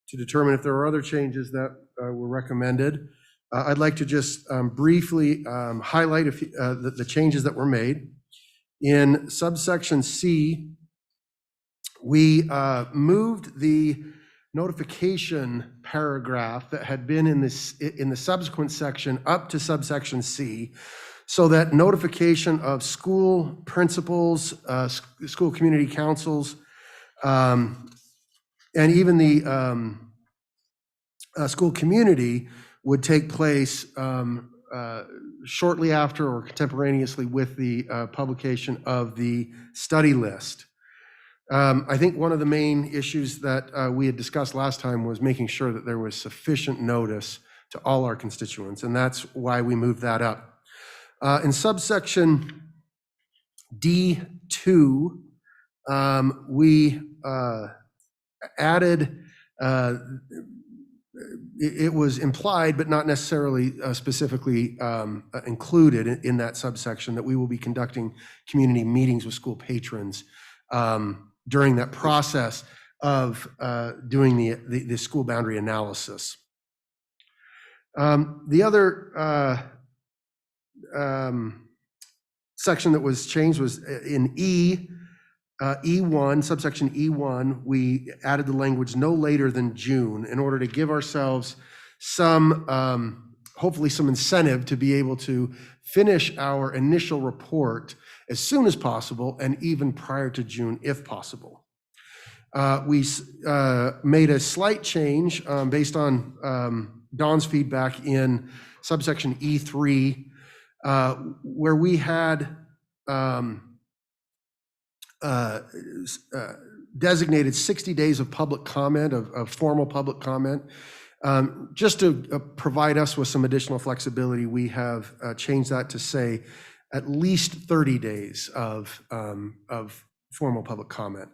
Speaker 14: to determine if there were other changes that were recommended. I'd like to just briefly highlight the changes that were made. In subsection C, we moved the notification paragraph that had been in the subsequent section up to subsection C, so that notification of school principals, school community councils, and even the school community would take place shortly after or contemporaneously with the publication of the study list. I think one of the main issues that we had discussed last time was making sure that there was sufficient notice to all our constituents, and that's why we moved that up. In subsection D2, we added, it was implied, but not necessarily specifically included in that subsection, that we will be conducting community meetings with school patrons during that process of doing the school boundary analysis. The other section that was changed was in E1, subsection E1, we added the language no later than June in order to give ourselves some, hopefully some incentive to be able to finish our initial report as soon as possible and even prior to June if possible. We made a slight change based on Dawn's feedback in subsection E3, where we had designated 60 days of public comment, of formal public comment. Just to provide us with some additional flexibility, we have changed that to say at least 30 days of formal public comment.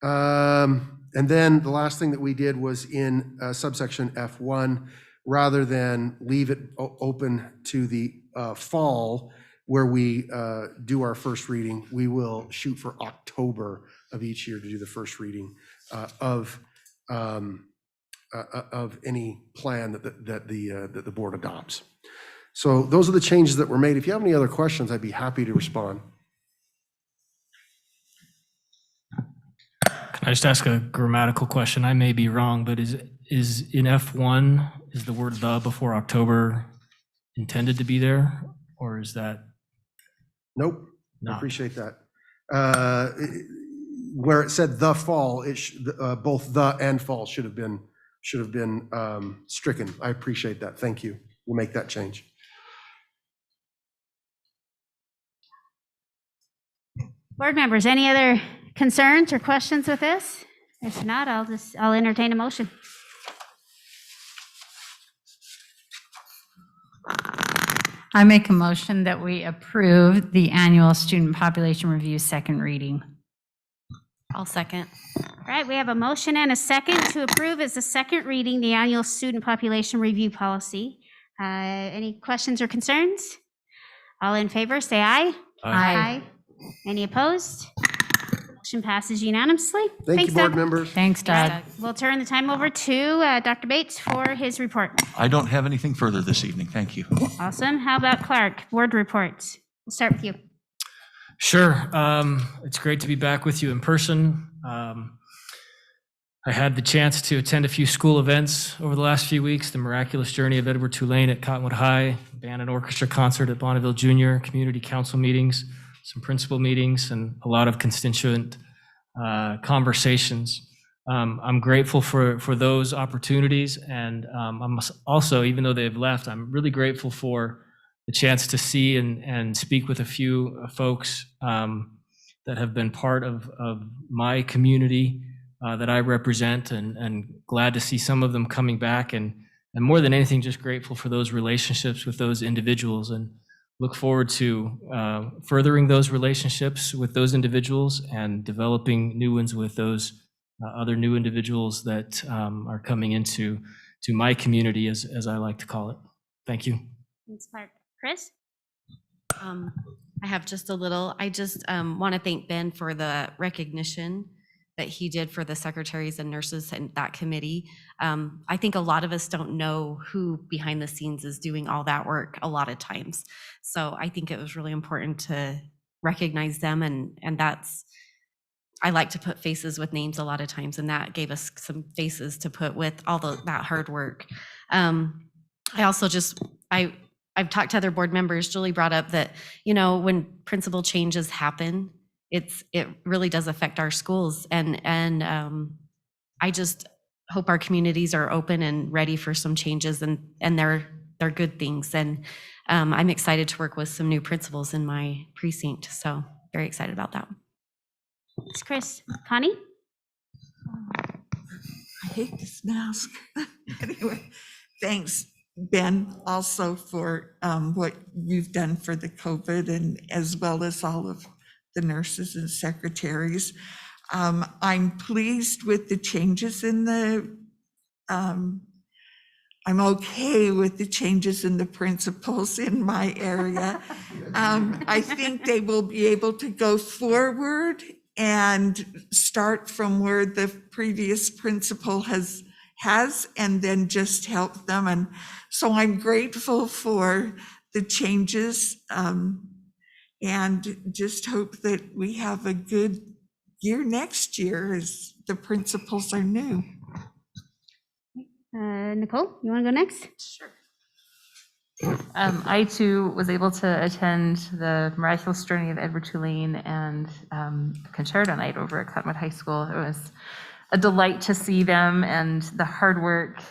Speaker 14: And then the last thing that we did was in subsection F1, rather than leave it open to the fall where we do our first reading, we will shoot for October of each year to do the first reading of any plan that the board adopts. So those are the changes that were made. If you have any other questions, I'd be happy to respond.
Speaker 13: Can I just ask a grammatical question? I may be wrong, but is in F1, is the word "the" before October intended to be there, or is that?
Speaker 14: Nope.
Speaker 13: Not?
Speaker 14: I appreciate that. Where it said the fall, both the and fall should have been stricken. I appreciate that. Thank you. We'll make that change.
Speaker 2: Board members, any other concerns or questions with this? If not, I'll entertain a motion.
Speaker 8: I make a motion that we approve the annual student population review second reading.
Speaker 5: I'll second.
Speaker 2: All right, we have a motion and a second to approve as the second reading the annual student population review policy. Any questions or concerns? All in favor, say aye.
Speaker 8: Aye.
Speaker 2: Any opposed? Motion passes unanimously.
Speaker 14: Thank
Speaker 2: Thanks,
Speaker 14: you, board
Speaker 2: Doug.
Speaker 14: members.
Speaker 8: Thanks, Doug.
Speaker 2: We'll turn the time over to Dr. Bates for his report.
Speaker 1: I don't have anything further this evening. Thank you.
Speaker 2: Awesome. How about Clark? Board reports. We'll start with you.
Speaker 13: Sure. It's great to be back with you in person. I had the chance to attend a few school events over the last few weeks: the Miraculous Journey of Edward Tulane at Cottonwood High, band and orchestra concert at Bonneville Junior, community council meetings, some principal meetings, and a lot of constituent conversations. I'm grateful for those opportunities, and I'm also, even though they've left, I'm really grateful for the chance to see and speak with a few folks that have been part of my community that I represent, and glad to see some of them coming back, and more than anything, just grateful for those relationships with those individuals, and look forward to furthering those relationships with those individuals and developing new ones with those other new individuals that are coming into my community, as I like to call it. Thank you.
Speaker 2: Thanks, Clark. Chris?
Speaker 5: I have just a little. I just want to thank Ben for the recognition that he did for the secretaries and nurses in that committee. I think a lot of us don't know who behind the scenes is doing all that work a lot of times. So I think it was really important to recognize them, and that's, I like to put faces with names a lot of times, and that gave us some faces to put with all that hard work. I also just, I
Speaker 15: I've talked to other board members. Julie brought up that, you know, when principal changes happen, it really does affect our schools. And I just hope our communities are open and ready for some changes, and they're good things. And I'm excited to work with some new principals in my precinct. So very excited about that.
Speaker 2: Thanks, Chris. Connie?
Speaker 16: I hate this mask. Anyway, thanks, Ben, also for what you've done for the COVID, and as well as all of the nurses and secretaries. I'm pleased with the changes in the, I'm okay with the changes in the principals in my area. I think they will be able to go forward and start from where the previous principal has, and then just help them. And so I'm grateful for the changes, and just hope that we have a good year next year as the principals are new.
Speaker 2: Nicole, you want to go next?
Speaker 10: Sure. I too was able to attend the Miraculous Journey of Edward Tulane and Concerto Night over at Cottonwood High School. It was a delight to see them and the hard work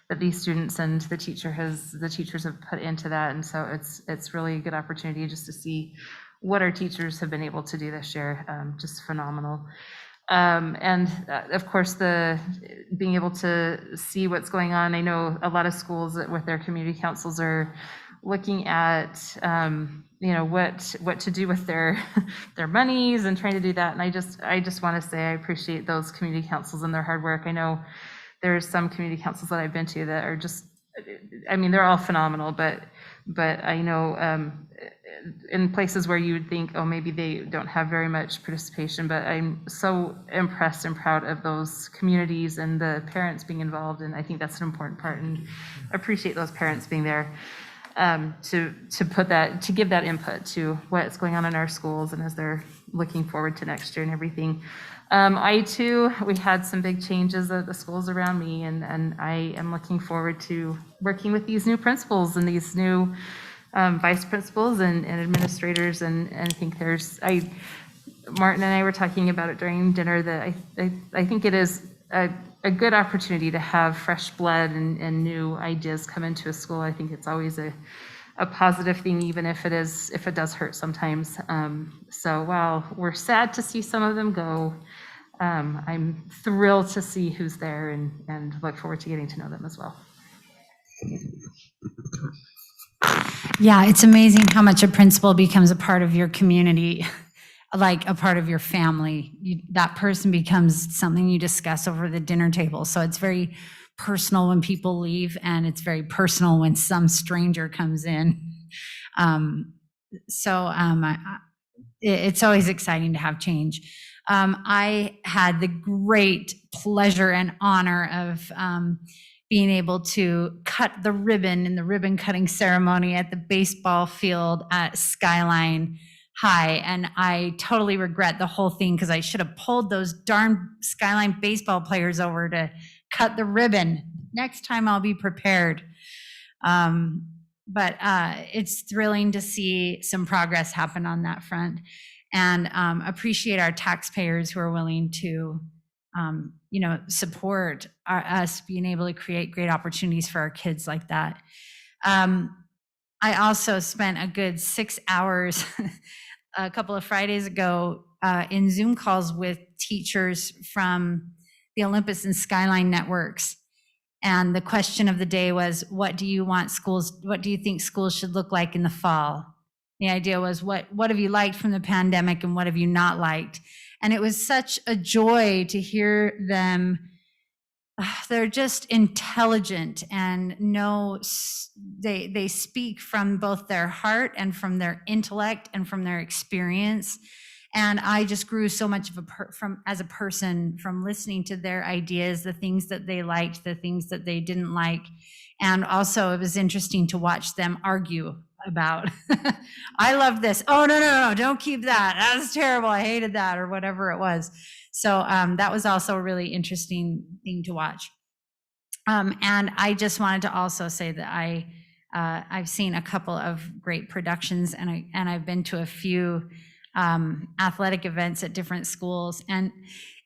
Speaker 10: that these students and the teachers have put into that. And so it's really a good opportunity just to see what our teachers have been able to do this year. Just phenomenal. And of course, being able to see what's going on. I know a lot of schools with their community councils are looking at, what to do with their monies and trying to do that. And I just want to say I appreciate those community councils and their hard work. I know there's some community councils that I've been to that are just, they're all phenomenal, but I know in places where you would think, oh, maybe they don't have very much participation, but I'm so impressed and proud of those communities and the parents being involved. And I think that's an important part, and I appreciate those parents being there to give that input to what's going on in our schools and as they're looking forward to next year and everything. We had some big changes at the schools around me, and I am looking forward to working with these new principals and these new vice principals and administrators. And I think Martin and I were talking about it during dinner, that I think it is a good opportunity to have fresh blood and new ideas come into a school. I think it's always a positive thing, even if it does hurt sometimes. So while we're sad to see some of them go, I'm thrilled to see who's there and look forward to getting to know them as well.
Speaker 8: Yeah, it's amazing how much a principal becomes a part of your community, like a part of your family. That person becomes something you discuss over the dinner table. So it's very personal when people leave, and it's very personal when some stranger comes in. It's always exciting to have change. I had the great pleasure and honor of being able to cut the ribbon in the ribbon cutting ceremony at the baseball field at Skyline High. And I totally regret the whole thing, because I should have pulled those darn Skyline baseball players over to cut the ribbon. Next time I'll be prepared. But it's thrilling to see some progress happen on that front, and appreciate our taxpayers who are willing to support us being able to create great opportunities for our kids like that. I also spent a good 6 hours a couple of Fridays ago in Zoom calls with teachers from the Olympus and Skyline networks. And the question of the day was, what do you think schools should look like in the fall? The idea was, what have you liked from the pandemic and what have you not liked? And it was such a joy to hear them. They're just intelligent and they speak from both their heart and from their intellect and from their experience. And I just grew so much as a person from listening to their ideas, the things that they liked, the things that they didn't like. And also it was interesting to watch them argue about, I love this. Oh, no, don't keep that. That's terrible. I hated that, or whatever it was. So that was also a really interesting thing to watch. And I just wanted to also say that I've seen a couple of great productions, and I've been to a few athletic events at different schools, and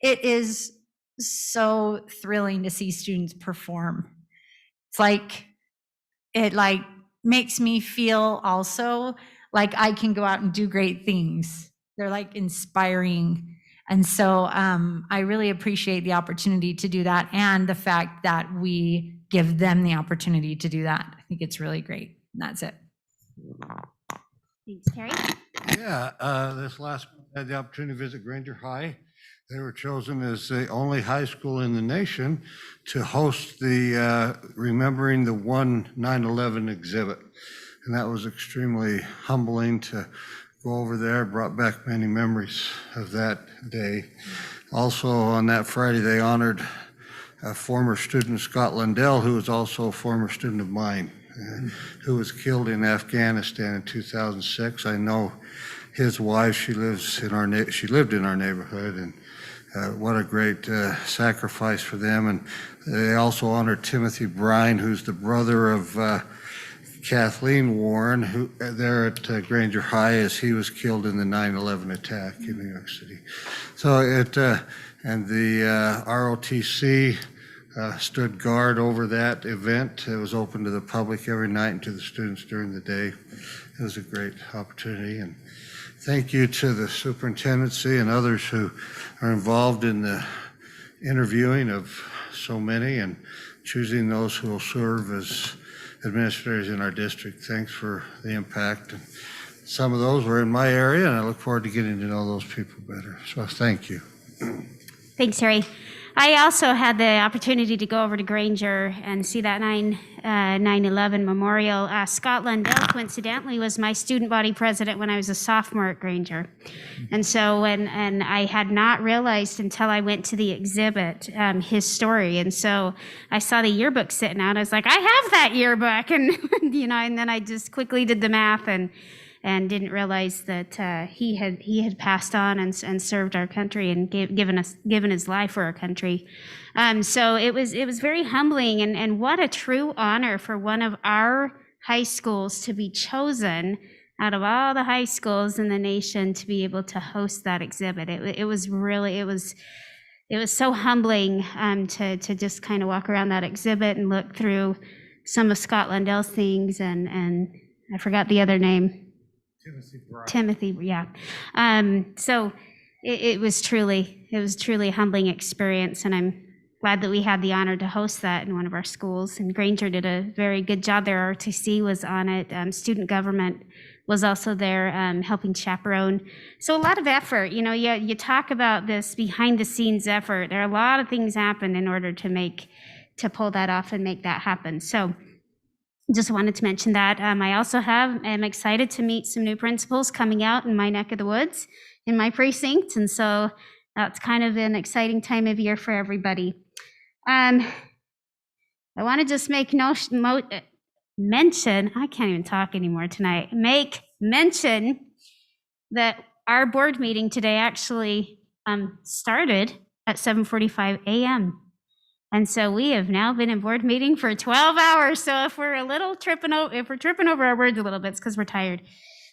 Speaker 8: it is so thrilling to see students perform. It's like, it like makes me feel also like I can go out and do great things. They're like inspiring. And so I really appreciate the opportunity to do that, and the fact that we give them the opportunity to do that. I think it's really great. And that's it.
Speaker 2: Thanks, Terry.
Speaker 17: Yeah, this last month I had the opportunity to visit Granger High. They were chosen as the only high school in the nation to host the Remembering the 9/11 exhibit. And that was extremely humbling to go over there, brought back many memories of that day. Also on that Friday, they honored a former student, Scott Lundell, who was also a former student of mine, who was killed in Afghanistan in 2006. I know his wife, she lived in our neighborhood, and what a great sacrifice for them. And they also honored Timothy Brine, who's the brother of Kathleen Warren, who there at Granger High, as he was killed in the 9/11 attack in New York City. So and the ROTC stood guard over that event. It was open to the public every night and to the students during the day. It was a great opportunity. And thank you to the superintendency and others who are involved in the interviewing of so many and choosing those who will serve as administrators in our district. Thanks for the impact. And some of those were in my area, and I look forward to getting to know those people better. So thank you.
Speaker 2: Thanks, Terry. I also had the opportunity to go over to Granger and see that 9/11 memorial. Scott Lundell, coincidentally, was my student body president when I was a sophomore at Granger. And so, and I had not realized until I went to the exhibit his story. And so I saw the yearbook sitting out. I was like, I have that yearbook. And, and then I just quickly did the math and didn't realize that he had passed on and served our country and given his life for our country. So it was very humbling, and what a true honor for one of our high schools to be chosen out of all the high schools in the nation to be able to host that exhibit. It was so humbling to just kind of walk around that exhibit and look through some of Scott Lundell's things, and I forgot the other name. Timothy, yeah. So it was truly a humbling experience, and I'm glad that we had the honor to host that in one of our schools. And Granger did a very good job there. RTC was on it. Student government was also there, helping chaperone. So a lot of effort. You talk about this behind the scenes effort. There are a lot of things happen in order to pull that off and make that happen. So just wanted to mention that. I also am excited to meet some new principals coming out in my neck of the woods, in my precinct. And so that's kind of an exciting time of year for everybody. I want to just make mention, I can't even talk anymore tonight, make mention that our board meeting today actually started at 7:45 a.m. And so we have now been in board meeting for 12 hours. So if we're tripping over our words a little bit, it's because we're tired.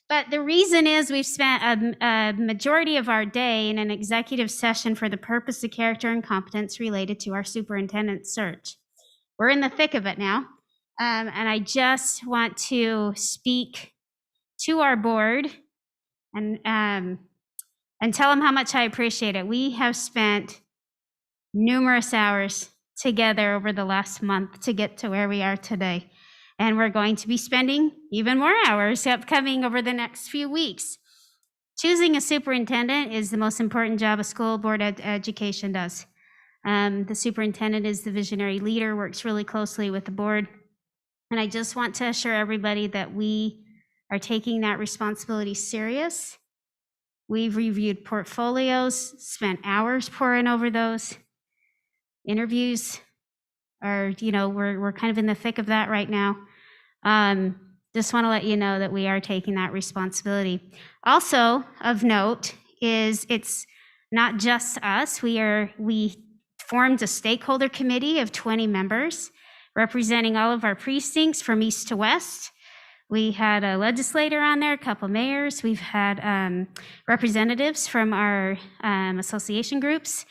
Speaker 2: But the reason is we've spent a majority of our day in an executive session for the purpose of character and competence related to our superintendent search. We're in the thick of it now. And I just want to speak to our board and tell them how much I appreciate it. We have spent numerous hours together over the last month to get to where we are today. And we're going to be spending even more hours upcoming over the next few weeks. Choosing a superintendent is the most important job a school board education does. The superintendent is the visionary leader, works really closely with the board. And I just want to assure everybody that we are taking that responsibility serious. We've reviewed portfolios, spent hours poring over those. Interviews are, we're kind of in the thick of that right now. Just want to let you know that we are taking that responsibility. Also of note is it's not just us. We formed a stakeholder committee of 20 members. representing all of our precincts from east to west. We had a legislator on there, a couple mayors. We've had representatives from our association groups.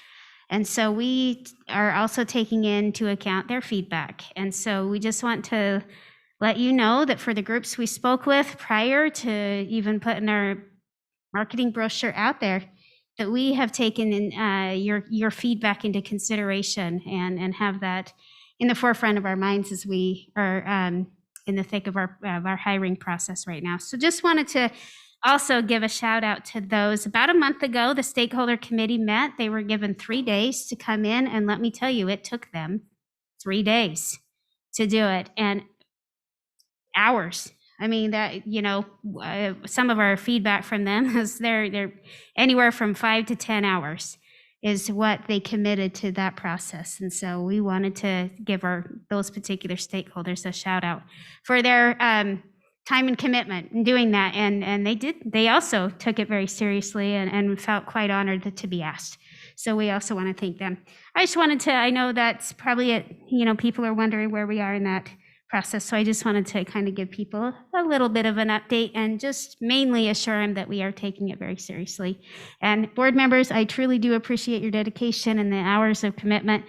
Speaker 2: And so we are also taking into account their feedback. And so we just want to let you know that for the groups we spoke with prior to even putting our marketing brochure out there, that we have taken in, your feedback into consideration and have that in the forefront of our minds as we are in the thick of our hiring process right now. So just wanted to also give a shout out to those. About a month ago, the Stakeholder Committee met. They were given 3 days to come in, and let me tell you, it took them 3 days to do it, and hours. I mean, that, some of our feedback from them is they're anywhere from 5 to 10 hours is what they committed to that process. And so we wanted to give those particular stakeholders a shout out for their time and commitment in doing that. And they also took it very seriously and felt quite honored to be asked. So we also want to thank them. I know that's probably it, people are wondering where we are in that process. So I just wanted to kind of give people a little bit of an update and just mainly assure them that we are taking it very seriously. And board members, I truly do appreciate your dedication and the hours of commitment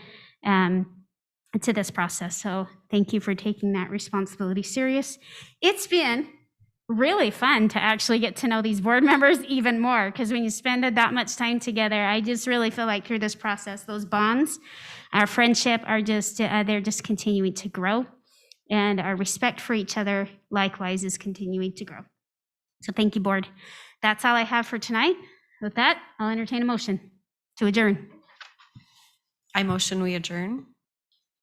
Speaker 2: to this process. So thank you for taking that responsibility serious. It's been really fun to actually get to know these board members even more, because when you spend that much time together, I just really feel like through this process, those bonds, our friendship are just, they're just continuing to grow. And our respect for each other, likewise, is continuing to grow. So thank you, board. That's all I have for tonight. With that, I'll entertain a motion to adjourn.
Speaker 15: I motion we adjourn.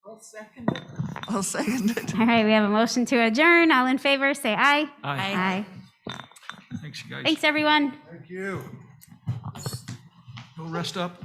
Speaker 16: I'll second it. I'll second it.
Speaker 2: All right, we have a motion to adjourn. All in favor, say aye.
Speaker 1: Aye.
Speaker 2: Aye.
Speaker 1: Thanks, you guys.
Speaker 2: Thanks, everyone.
Speaker 14: Thank you.
Speaker 1: Go rest up.